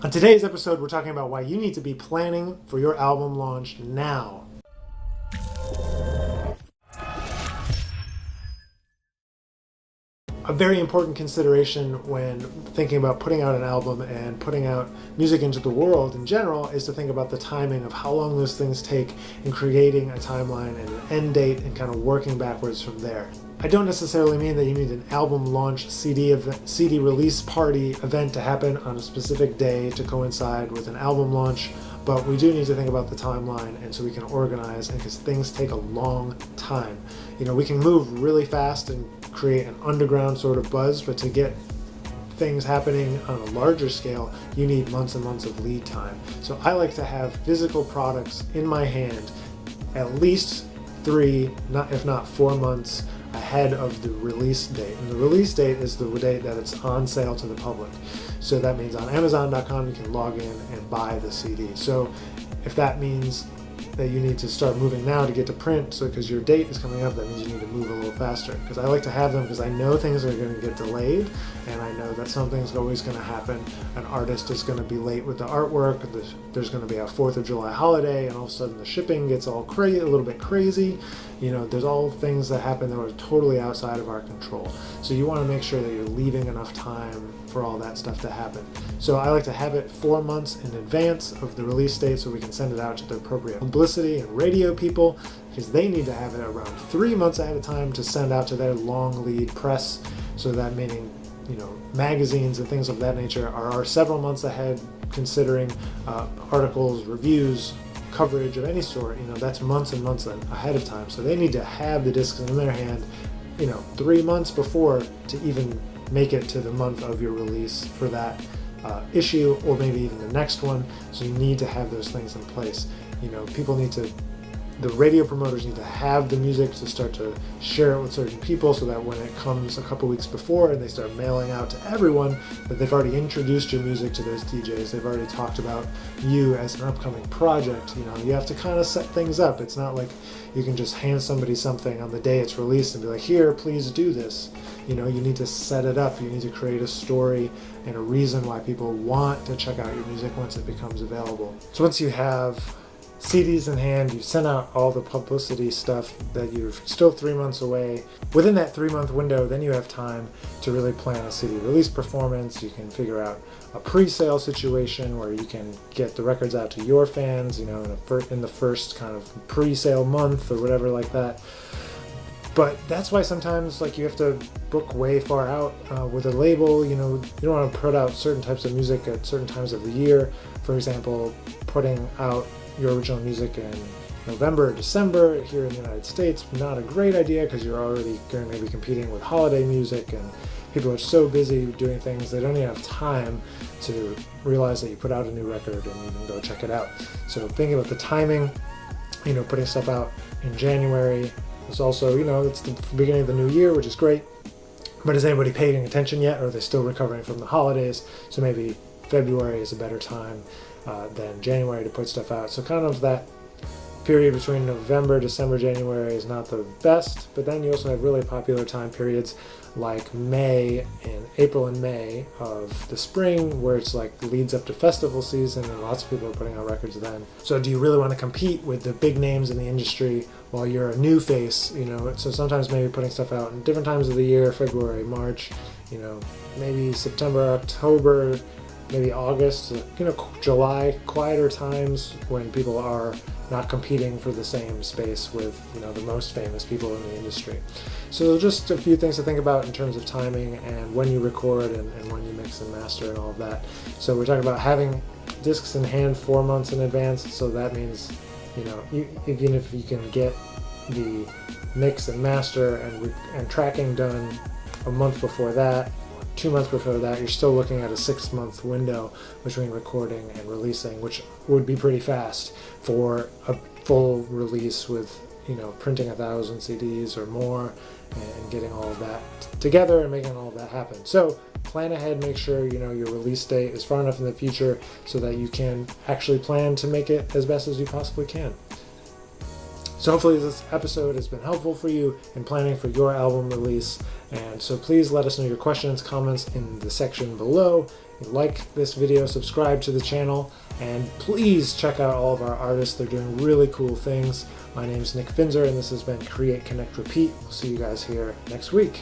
On today's episode, we're talking about why you need to be planning for your album launch now. A very important consideration when thinking about putting out an album and putting out music into the world in general is to think about the timing of how long those things take in creating a timeline and an end date and kind of working backwards from there. I don't necessarily mean that you need an album launch CD release party event to happen on a specific day to coincide with an album launch, but we do need to think about the timeline and so we can organize, and because things take a long time. You know, we can move really fast and create an underground sort of buzz, but to get things happening on a larger scale, you need months and months of lead time. So I like to have physical products in my hand at least 3, if not 4 months ahead of the release date. And the release date is the date that it's on sale to the public. So that means on Amazon.com you can log in and buy the CD. So if that means that you need to start moving now to get to print, so because your date is coming up, that means you need to move a little faster. Because I like to have them because I know things are going to get delayed, and I know that something's always going to happen. An artist is going to be late with the artwork, there's going to be a 4th of July holiday, and all of a sudden the shipping gets all a little bit crazy. You know, there's all things that happen that are totally outside of our control. So you want to make sure that you're leaving enough time for all that stuff to happen. So I like to have it 4 months in advance of the release date so we can send it out to the appropriate publicity and radio people, because they need to have it around 3 months ahead of time to send out to their long lead press. So that meaning, you know, magazines and things of that nature are several months ahead, considering articles, reviews, coverage of any sort. You know, that's months and months ahead of time. So they need to have the discs in their hand, you know, 3 months before to even make it to the month of your release for that issue, or maybe even the next one. So you need to have those things in place. You know, the radio promoters need to have the music to start to share it with certain people, so that when it comes a couple weeks before and they start mailing out to everyone, that they've already introduced your music to those DJs. They've already talked about you as an upcoming project. You know, you have to kind of set things up. It's not like you can just hand somebody something on the day it's released and be like, here, please do this. You know, you need to set it up. You need to create a story and a reason why people want to check out your music once it becomes available. So once you have CDs in hand, you send out all the publicity stuff that you're still 3 months away. Within that 3-month window, then you have time to really plan a CD release performance. You can figure out a pre-sale situation where you can get the records out to your fans, you know, in the first kind of pre-sale month or whatever like that. But that's why sometimes, like, you have to book way far out with a label. You know, you don't want to put out certain types of music at certain times of the year. For example, putting out your original music in November or December here in the United States, not a great idea, because you're already going to be competing with holiday music, and people are so busy doing things they don't even have time to realize that you put out a new record and even go check it out. So thinking about the timing, you know, putting stuff out in January is also, you know, it's the beginning of the new year, which is great, but is anybody paying attention yet, or are they still recovering from the holidays? So maybe February is a better time than January to put stuff out. So kind of that period between November, December, January is not the best, but then you also have really popular time periods like May and April and May of the spring, where it's like leads up to festival season and lots of people are putting out records then. So do you really want to compete with the big names in the industry while you're a new face? You know, so sometimes maybe putting stuff out in different times of the year, February, March, you know, maybe September, October, maybe August, you know, July, quieter times when people are not competing for the same space with, you know, the most famous people in the industry. So just a few things to think about in terms of timing and when you record and when you mix and master and all of that. So we're talking about having discs in hand 4 months in advance. So that means, you know, even if you can get the mix and master and tracking done a month before that, 2 months before that, you're still looking at a 6-month window between recording and releasing, which would be pretty fast for a full release with, you know, printing 1,000 CDs or more and getting all of that together and making all of that happen. So plan ahead, make sure, you know, your release date is far enough in the future so that you can actually plan to make it as best as you possibly can. So hopefully this episode has been helpful for you in planning for your album release. And so please let us know your questions, comments in the section below. Like this video, subscribe to the channel, and please check out all of our artists. They're doing really cool things. My name is Nick Finzer, and this has been Create, Connect, Repeat. We'll see you guys here next week.